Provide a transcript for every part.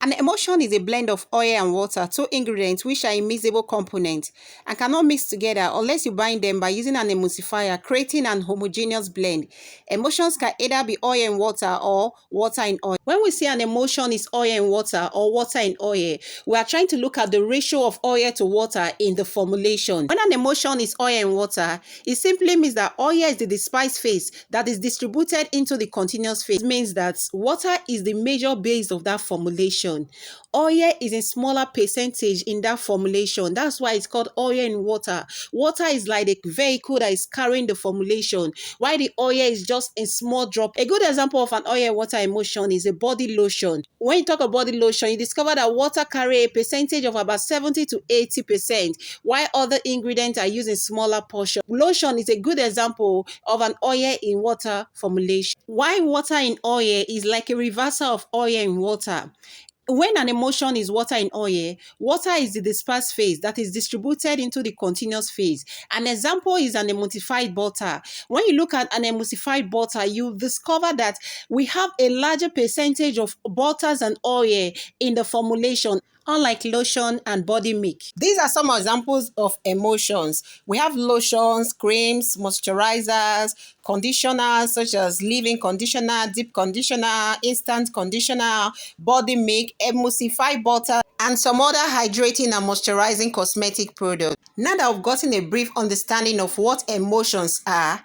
An emulsion is a blend of oil and water, two ingredients which are immiscible components and cannot mix together unless you bind them by using an emulsifier, creating an homogeneous blend. Emulsions can either be oil and water or water and oil. When we say an emulsion is oil and water or water and oil, we are trying to look at the ratio of oil to water in the formulation. When an emulsion is oil and water, it simply means that oil is the dispersed phase that is distributed into the continuous phase. It means that water is the major base of that formulation. Oil is a smaller percentage in that formulation. That's why it's called oil and water. Water is like the vehicle that is carrying the formulation, while the oil is just a small drop. A good example of an oil and water emulsion is a body lotion. When you talk about body lotion, you discover that water carry a percentage of about 70 to 80%, while other ingredients are used in smaller portions. Lotion is a good example of an oil in water formulation. Why water in oil is like a reversal of oil in water. When an emulsion is water in oil, water is the dispersed phase that is distributed into the continuous phase. An example is an emulsified butter. When you look at an emulsified butter, you discover that we have a larger percentage of butters and oil in the formulation, unlike lotion and body milk. These are some examples of emulsions. We have lotions, creams, moisturizers, conditioners such as leave-in conditioner, deep conditioner, instant conditioner, body milk, emulsified butter, and some other hydrating and moisturizing cosmetic products. Now that I've gotten a brief understanding of what emulsions are,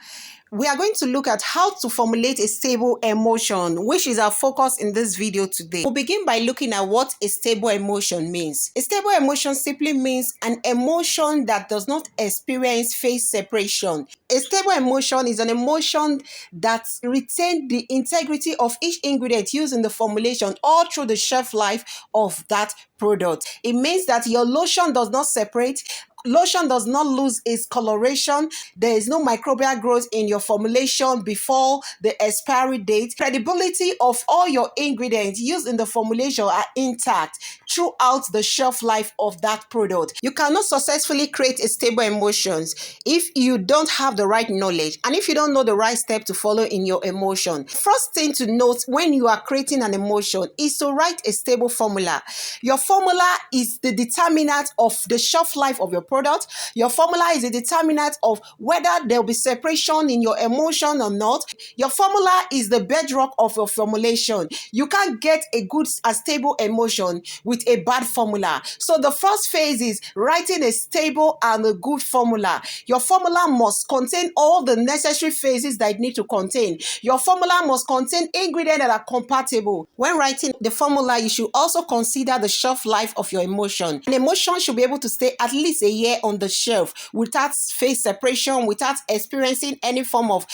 we are going to look at how to formulate a stable emulsion, which is our focus in this video today. We'll begin by looking at what a stable emulsion means. A stable emulsion simply means an emulsion that does not experience phase separation. A stable emulsion is an emulsion that retains the integrity of each ingredient used in the formulation all through the shelf life of that product. It means that your lotion does not separate. Lotion does not lose its coloration. There is no microbial growth in your formulation before the expiry date. Credibility of all your ingredients used in the formulation are intact throughout the shelf life of that product. You cannot successfully create a stable emulsions if you don't have the right knowledge and if you don't know the right step to follow in your emulsion. First thing to note when you are creating an emulsion is to write a stable formula. Your formula is the determinant of the shelf life of your product. Your formula is a determinant of whether there will be separation in your emulsion or not. Your formula is the bedrock of your formulation. You can't get a good and stable emulsion with a bad formula. So the first phase is writing a stable and a good formula. Your formula must contain all the necessary phases that it needs to contain. Your formula must contain ingredients that are compatible. When writing the formula, you should also consider the shelf life of your emulsion. An emulsion should be able to stay at least a year on the shelf without phase separation, without experiencing any form of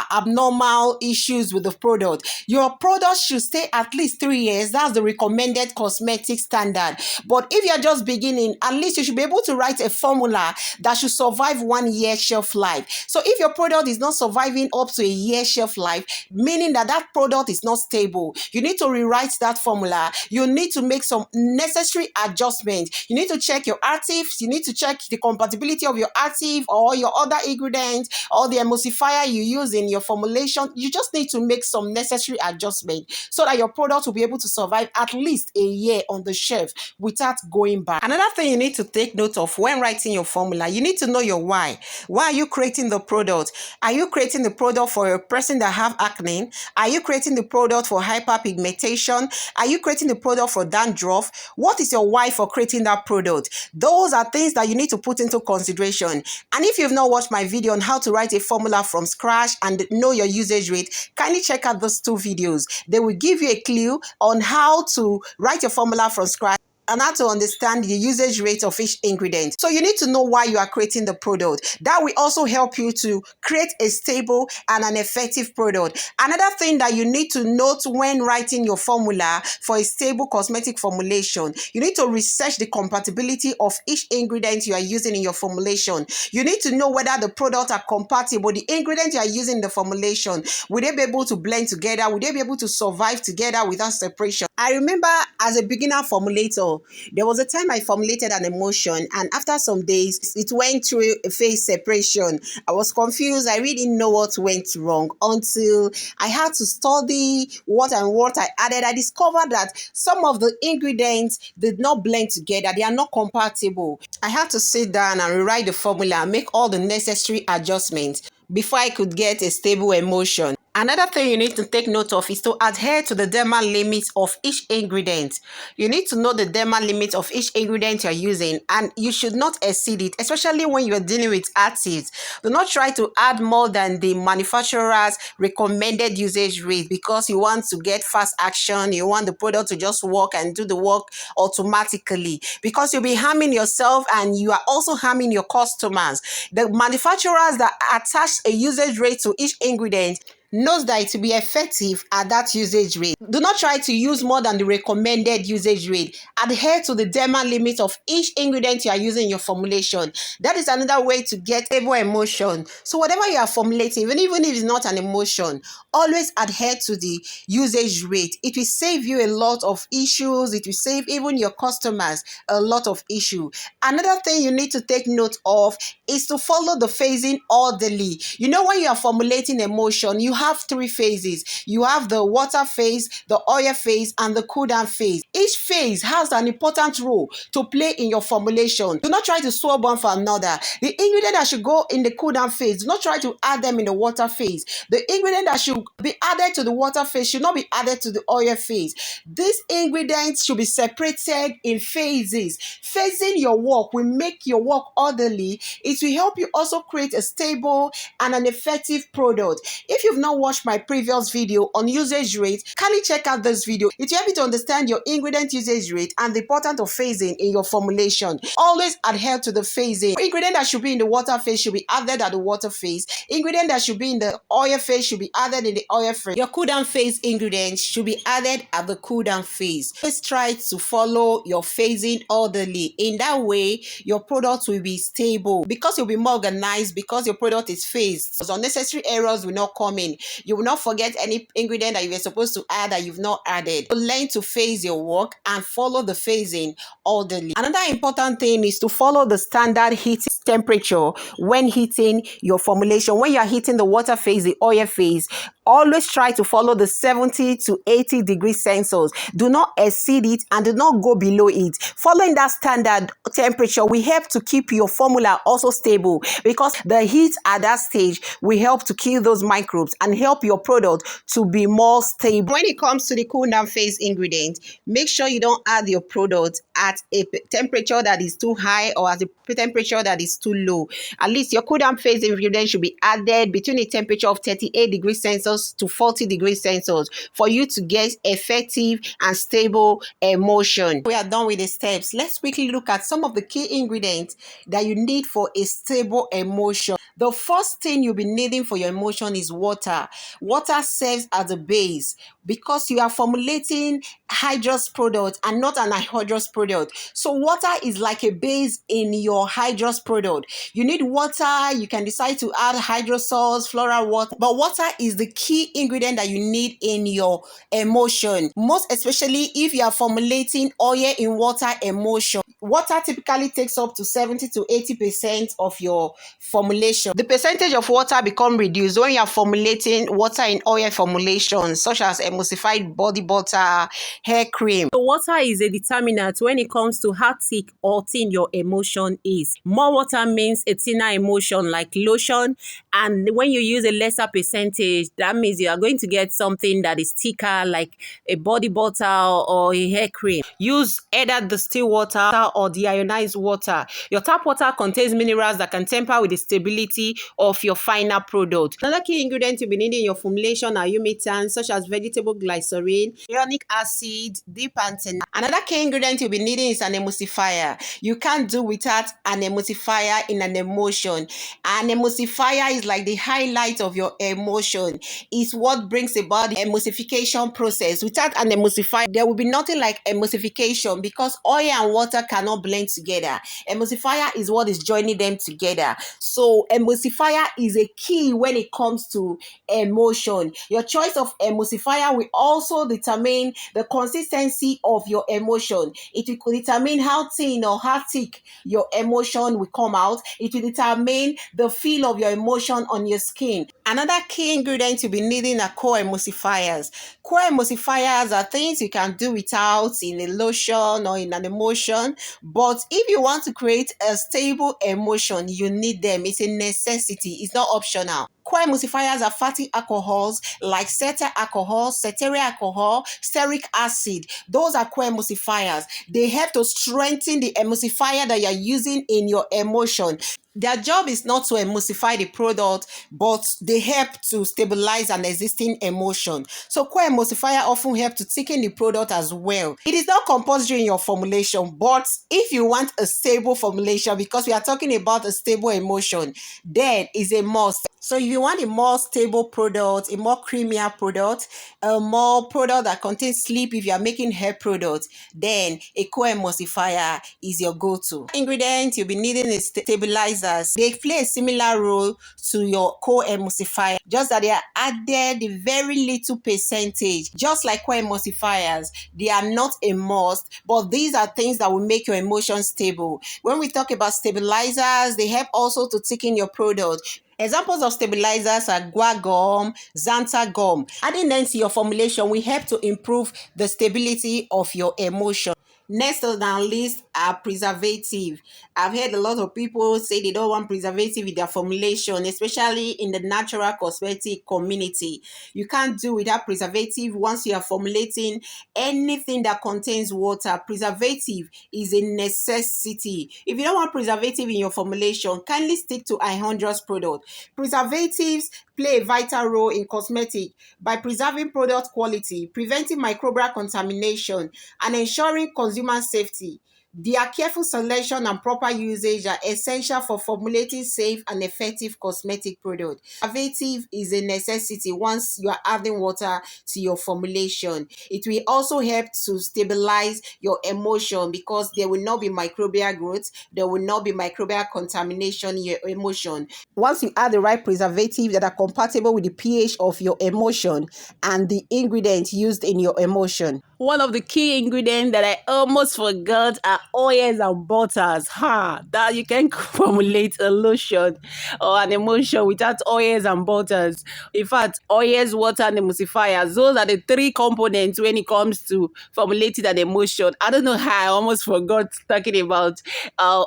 abnormal issues with the product. Your product should stay at least 3 years. That's the recommended cosmetic standard. But if you're just beginning, at least you should be able to write a formula that should survive 1 year shelf life. So if your product is not surviving up to a year shelf life, meaning that that product is not stable, you need to rewrite that formula. You need to make some necessary adjustments. You need to check your actives. You need to check the compatibility of your active or your other ingredients or the emulsifier you use in your formulation. You just need to make some necessary adjustments so that your product will be able to survive at least a year on the shelf without going bad. Another thing you need to take note of when writing your formula, you need to know your why. Why are you creating the product? Are you creating the product for a person that have acne? Are you creating the product for hyperpigmentation? Are you creating the product for dandruff? What is your why for creating that product? Those are things that you need to put into consideration. And if you've not watched my video on how to write a formula from scratch and know your usage rate, kindly check out those 2 videos. They will give you a clue on how to write your formula from scratch and how to understand the usage rate of each ingredient. So you need to know why you are creating the product. That will also help you to create a stable and an effective product. Another thing that you need to note when writing your formula for a stable cosmetic formulation, you need to research the compatibility of each ingredient you are using in your formulation. You need to know whether the products are compatible. The ingredients you are using in the formulation, will they be able to blend together? Will they be able to survive together without separation? I remember as a beginner formulator, know, there was a time I formulated an emulsion, and after some days, it went through a phase separation. I was confused. I really didn't know what went wrong until I had to study what I added. I discovered that some of the ingredients did not blend together. They are not compatible. I had to sit down and rewrite the formula and make all the necessary adjustments before I could get a stable emulsion. Another thing you need to take note of is to adhere to the dermal limits of each ingredient. You need to know the dermal limit of each ingredient you're using, and you should not exceed it, especially when you're dealing with actives. Do not try to add more than the manufacturer's recommended usage rate because you want to get fast action. You want the product to just work and do the work automatically, because you'll be harming yourself and you are also harming your customers. The manufacturers that attach a usage rate to each ingredient knows that it will be effective at that usage rate. Do not try to use more than the recommended usage rate. Adhere to the dermal limit of each ingredient you are using in your formulation. That is another way to get stable emulsion. So whatever you are formulating, even if it's not an emulsion, always adhere to the usage rate. It will save you a lot of issues. It will save even your customers a lot of issue. Another thing you need to take note of is to follow the phasing orderly. You know, when you are formulating emulsion, you have 3 phases. You have the water phase, the oil phase, and the cool down phase. Each phase has an important role to play in your formulation. Do not try to swap one for another. The ingredient that should go in the cool down phase, do not try to add them in the water phase. The ingredient that should be added to the water phase should not be added to the oil phase. These ingredients should be separated in phases. Phasing your work will make your work orderly. It will help you also create a stable and an effective product. If you've not watched my previous video on usage rate, kindly check out this video. It will help you to understand your ingredient usage rate and the importance of phasing in your formulation. Always adhere to the phasing. Ingredient that should be in the water phase should be added at the water phase. Ingredient that should be in the oil phase should be added in the oil phase. Your cool down phase ingredients should be added at the cool down phase. Always try to follow your phasing orderly. In that way, your product will be stable because you'll be more organized, because your product is phased. So unnecessary errors will not come in. You will not forget any ingredient that you were supposed to add that you've not added. So learn to phase your work and follow the phasing orderly. Another important thing is to follow the standard heat temperature when heating your formulation. When you are heating the water phase, the oil phase, always try to follow the 70 to 80 degrees Celsius. Do not exceed it and do not go below it. Following that standard temperature will help to keep your formula also stable, because the heat at that stage will help to kill those microbes and help your product to be more stable. When it comes to the cool down phase ingredient, make sure you don't add your product at a temperature that is too high or at a temperature that is too low. At least your cool down phase ingredient should be added between a temperature of 38 degrees Celsius to 40 degrees Celsius for you to get effective and stable emulsion. We are done with the steps. Let's quickly look at some of the key ingredients that you need for a stable emulsion. The first thing you'll be needing for your emulsion is water. Water serves as a base because you are formulating hydrous product and not an anhydrous product. So water is like a base in your hydrous product. You need water. You can decide to add hydrosols, floral water, but water is the key ingredient that you need in your emulsion, most especially if you are formulating oil in water emulsion. Water typically takes up to 70 to 80% of your formulation. The percentage of water becomes reduced when you are formulating water in oil formulations, such as emulsified body butter, hair cream. So water is a determinant when it comes to how thick or thin your emulsion is. More water means a thinner emulsion like lotion, and when you use a lesser percentage, that means you are going to get something that is thicker like a body butter or a hair cream. Use either the still water or deionized water. Your tap water contains minerals that can tamper with the stability of your final product. Another key ingredient you'll be needing in your formulation are humectants such as vegetable glycerin, ionic acid, deep antenna. Another key ingredient you'll be needing is an emulsifier. You can't do without an emulsifier in an emulsion. An emulsifier is like the highlight of your emulsion. It's what brings about the emulsification process. Without an emulsifier, there will be nothing like emulsification because oil and water can cannot blend together. Emulsifier is what is joining them together. So emulsifier is a key when it comes to emulsion. Your choice of emulsifier will also determine the consistency of your emulsion. It will determine how thin or how thick your emulsion will come out. It will determine the feel of your emulsion on your skin. Another key ingredient you'll be needing are core emulsifiers. Core emulsifiers are things you can do without in a lotion or in an emulsion, but if you want to create a stable emulsion, you need them. It's a necessity, it's not optional. Core emulsifiers are fatty alcohols like cetyl alcohol, ceteria alcohol, stearic acid. Those are core emulsifiers. They help to strengthen the emulsifier that you're using in your emulsion. Their job is not to emulsify the product, but they help to stabilize an existing emulsion. So core emulsifier often help to thicken the product as well. It is not compulsory in your formulation, but if you want a stable formulation, because we are talking about a stable emulsion, then it's a must. So if you want a more stable product, a more creamier product, a more product that contains sleep if you are making hair products, then a core emulsifier is your go-to. Ingredient you'll be needing is stabilizers. They play a similar role to your core emulsifier, just that they are added a very little percentage. Just like core emulsifiers, they are not a must, but these are things that will make your emulsion stable. When we talk about stabilizers, they help also to thicken your product. Examples of stabilizers are guar gum, xanthan gum. Adding them to your formulation will help to improve the stability of your emulsion. Next on our list are preservative. I've heard a lot of people say they don't want preservative in their formulation, especially in the natural cosmetic community. You can't do without preservative once you are formulating anything that contains water. Preservative is a necessity. If you don't want preservative in your formulation, kindly stick to 100's product. Preservatives play a vital role in cosmetic by preserving product quality, preventing microbial contamination, and ensuring consumer safety. Their careful selection and proper usage are essential for formulating safe and effective cosmetic products. Preservative is a necessity once you are adding water to your formulation. It will also help to stabilize your emulsion because there will not be microbial growth, there will not be microbial contamination in your emulsion. Once you add the right preservative that are compatible with the pH of your emulsion and the ingredients used in your emulsion. One of the key ingredients that I almost forgot are oils and butters. That you can formulate a lotion or an emulsion without oils and butters. In fact, oils, water, and emulsifiers, those are the three components when it comes to formulating an emulsion. I don't know how I almost forgot talking about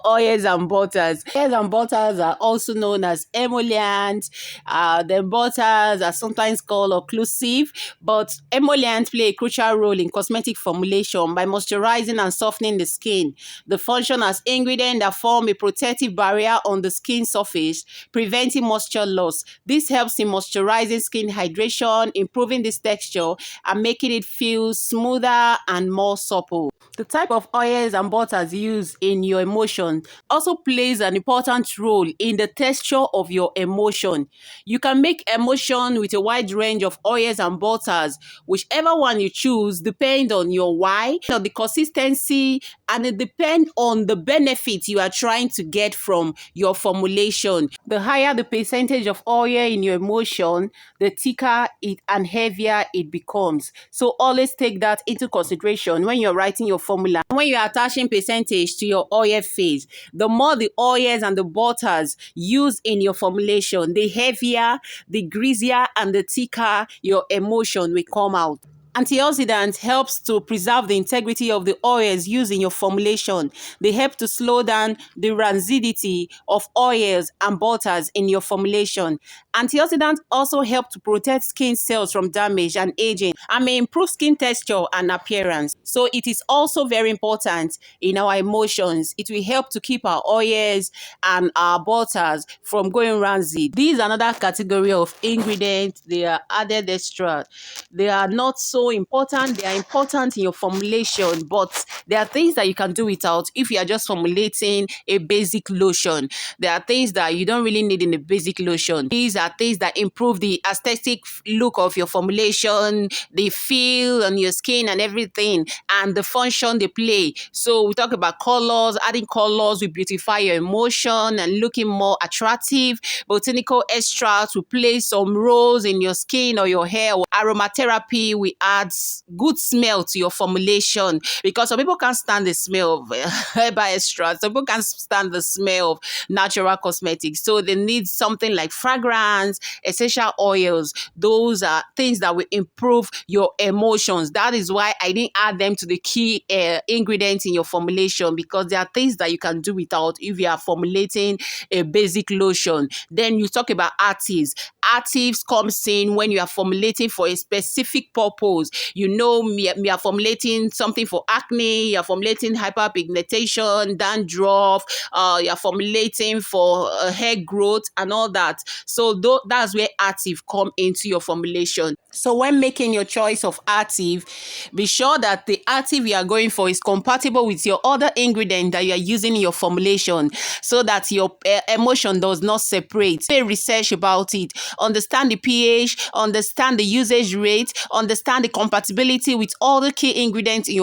oils and butters. Oils and butters are also known as emollients. The butters are sometimes called occlusive, but emollients play a crucial role in cosmetic formulation by moisturizing and softening the skin. They function as ingredients that form a protective barrier on the skin surface, preventing moisture loss. This helps in moisturizing skin hydration, improving this texture, and making it feel smoother and more supple. The type of oils and butters used in your emulsion also plays an important role in the texture of your emulsion. You can make emulsion with a wide range of oils and butters. Whichever one you choose depends on your why, on the consistency, and it depends on the benefit you are trying to get from your formulation. The higher the percentage of oil in your emulsion, the thicker it and heavier it becomes. So always take that into consideration when you're writing your formula. When you're attaching percentage to your oil phase, the more the oils and the butters used in your formulation, the heavier, the greasier, and the thicker your emulsion will come out. Antioxidant helps to preserve the integrity of the oils used in your formulation. They help to slow down the rancidity of oils and butters in your formulation. Antioxidants also help to protect skin cells from damage and aging and may improve skin texture and appearance. So it is also very important in our emulsions. It will help to keep our oils and our butters from going rancid. These are another category of ingredients. They are added extra. They are not so so important. They are important in your formulation, but there are things that you can do without if you are just formulating a basic lotion. There are things that you don't really need in a basic lotion. These are things that improve the aesthetic look of your formulation, the feel on your skin and everything, and the function they play. So we talk about colors, adding colors will beautify your emotion and looking more attractive. Botanical extracts will play some roles in your skin or your hair. Aromatherapy will add good smell to your formulation, because some people can't stand the smell of herbal extracts. Some people can't stand the smell of natural cosmetics. So they need something like fragrance, essential oils. Those are things that will improve your emotions. That is why I didn't add them to the key ingredients in your formulation, because there are things that you can do without if you are formulating a basic lotion. Then you talk about actives. Actives comes in when you are formulating for a specific purpose. You know, me are formulating something for acne, you are formulating hyperpigmentation, dandruff, you are formulating for hair growth and all that. So that's where active come into your formulation. So when making your choice of active, be sure that the active you are going for is compatible with your other ingredient that you are using in your formulation, so that your emotion does not separate. Do research about it. Understand the pH, understand the usage rate, understand the compatibility with all the key ingredients in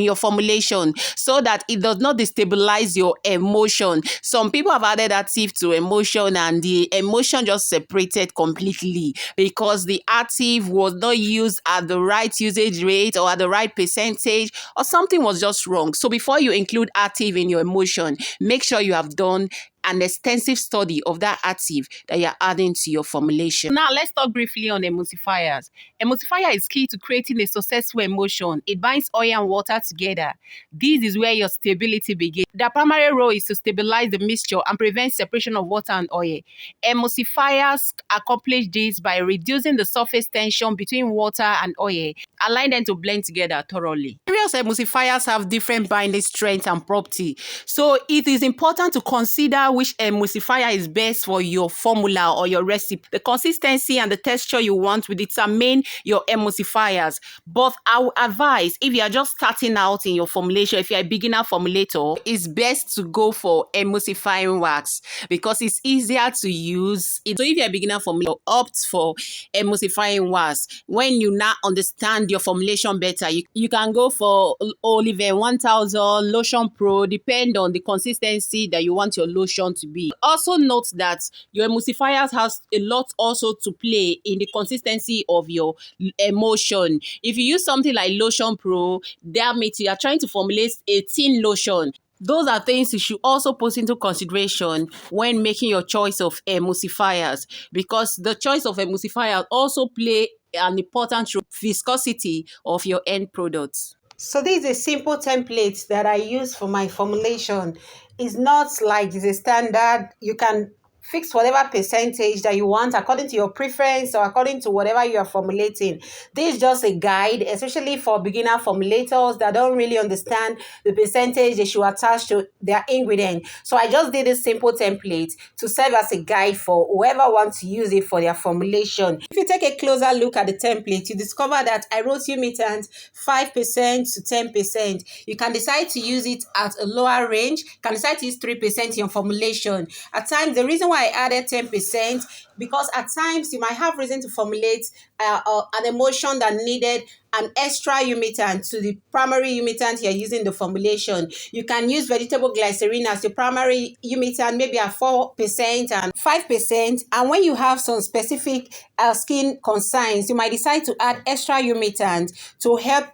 your formulation, so that it does not destabilize your emotion. Some people have added active to emotion and the emotion just separated completely because the active was not used at the right usage rate or at the right percentage, or something was just wrong. So before you include active in your emotion, make sure you have done an extensive study of that active that you're adding to your formulation. Now, let's talk briefly on emulsifiers. Emulsifier is key to creating a successful emulsion. It binds oil and water together. This is where your stability begins. Their primary role is to stabilize the mixture and prevent separation of water and oil. Emulsifiers accomplish this by reducing the surface tension between water and oil, allowing them to blend together thoroughly. Various emulsifiers have different binding strength and property, so it is important to consider which emulsifier is best for your formula or your recipe. The consistency and the texture you want will determine your emulsifiers. But I would advise, if you are just starting out in your formulation, if you're a beginner formulator, it's best to go for emulsifying wax because it's easier to use. So if you're a beginner formulator, opt for emulsifying wax. When you now understand your formulation better, you can go for Olive 1000, Lotion Pro, depend on the consistency that you want your lotion to be. Also note that your emulsifiers has a lot also to play in the consistency of your emulsion. If you use something like Lotion Pro, that means you are trying to formulate a thin lotion. Those are things you should also put into consideration when making your choice of emulsifiers, because the choice of emulsifiers also play an important role in the viscosity of your end products. So this is a simple template that I use for my formulation. It's not like it's a standard. You can fix whatever percentage that you want according to your preference or according to whatever you are formulating. This is just a guide, especially for beginner formulators that don't really understand the percentage they should attach to their ingredient. So I just did a simple template to serve as a guide for whoever wants to use it for their formulation. If you take a closer look at the template, you discover that I wrote humectant 5% to 10%. You can decide to use it at a lower range. You can decide to use 3% in your formulation. At times, the reason why I added 10%, because at times you might have reason to formulate an emulsion that needed an extra humectant to the primary humectant you're using the formulation. You can use vegetable glycerin as your primary humectant, maybe at 4% and 5%. And when you have some specific skin concerns, you might decide to add extra humectant to help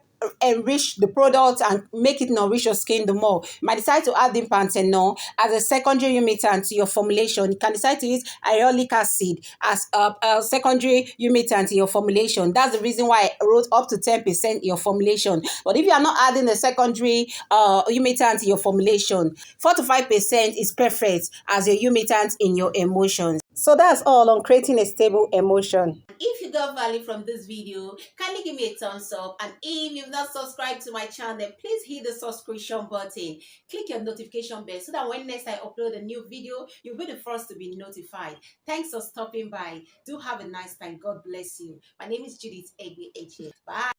enrich the product and make it nourish your skin the more. You might decide to add the panthenol as a secondary humectant to your formulation. You can decide to use hyaluronic acid as a secondary humectant in your formulation. That's the reason why I wrote up to 10% in your formulation. But if you are not adding a secondary humectant in your formulation, 4 to 5% is perfect as a humectant in your emulsions. So that's all on creating a stable emulsion. If you got value from this video, kindly give me a thumbs up. And if you've not subscribed to my channel, please hit the subscription button. Click your notification bell so that when next I upload a new video, you'll be the first to be notified. Thanks for stopping by. Do have a nice time. God bless you. My name is Judith Egbe. Bye.